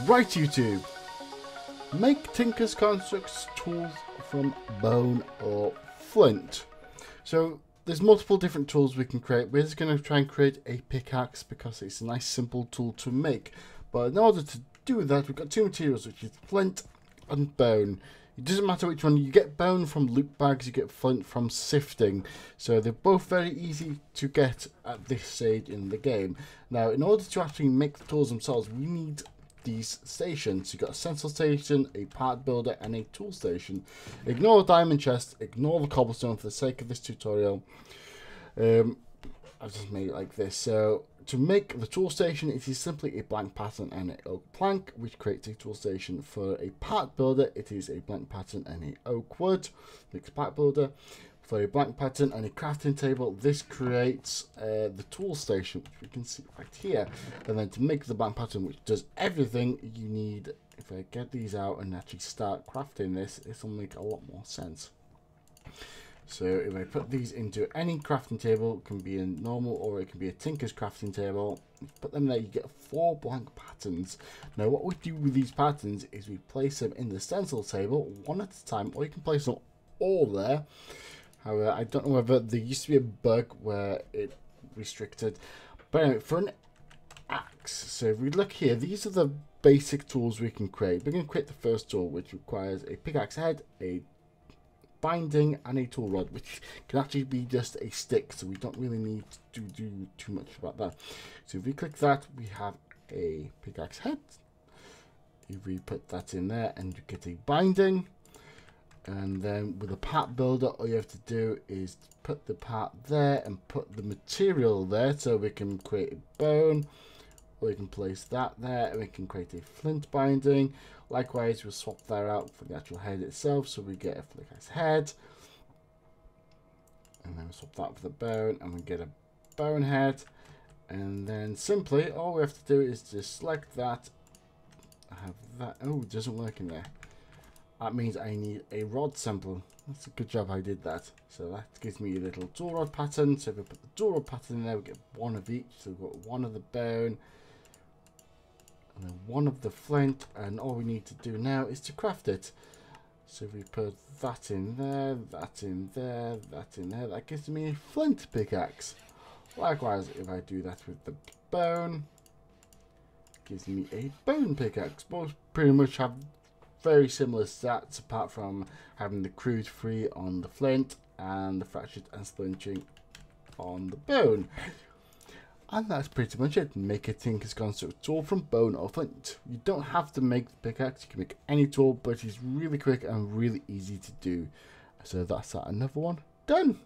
Right, YouTube, make Tinker's Constructs tools from bone or flint. So there's multiple different tools we can create. We're just going to try and create a pickaxe because it's a nice simple tool to make. But in order to do that, we've got two materials, which is flint and bone. It doesn't matter which one. You get bone from loot bags, you get flint from sifting. So they're both very easy to get at this stage in the game. Now, in order to actually make the tools themselves, we need these stations. You've got a stencil station, a part builder, and a tool station. Ignore the diamond chest, ignore the cobblestone for the sake of this tutorial. I've just made it like this. So to make the tool station, it is simply a blank pattern and an oak plank, which creates a tool station. For a part builder, it is a blank pattern and an oak wood, makes a part builder. For a blank pattern and a crafting table, this creates the tool station, which we can see right here. And then to make the blank pattern, which does everything, you need, if I get these out and actually start crafting this, this will make a lot more sense. So if I put these into any crafting table, it can be a normal or it can be a Tinker's crafting table. If you put them there, you get 4 blank patterns. Now what we do with these patterns is we place them in the stencil table one at a time, or you can place them all there. However, I don't know whether there used to be a bug where it restricted. But anyway, for an axe, so if we look here, these are the basic tools we can create. We're going to create the first tool, which requires a pickaxe head, a binding, and a tool rod, which can actually be just a stick, so we don't really need to do too much about that. So if we click that, we have a pickaxe head. If we put that in there, and you get a binding. And then with a part builder, all you have to do is put the part there and put the material there, so we can create a bone, or we can place that there and we can create a flint binding. Likewise, we'll swap that out for the actual head itself, so we get a pickaxe head, and then we'll swap that for the bone and we get a bone head. And then simply all we have to do is just select that, have that. Oh, it doesn't work in there. That means I need a rod sample. That's a good job I did that. So that gives me a little tool rod pattern. So if we put the tool rod pattern in there, we get 1 of each. So we've got 1 of the bone and then 1 of the flint. And all we need to do now is to craft it. So if we put that in there, that in there, that in there, that gives me a flint pickaxe. Likewise, if I do that with the bone, it gives me a bone pickaxe. Both pretty much have very similar stats, apart from having the crude free on the flint and the fractured and splintering on the bone. And that's pretty much it. Make a Tinker's Construct tool from bone or flint. You don't have to make the pickaxe, you can make any tool, but it's really quick and really easy to do. So that's that, another one done.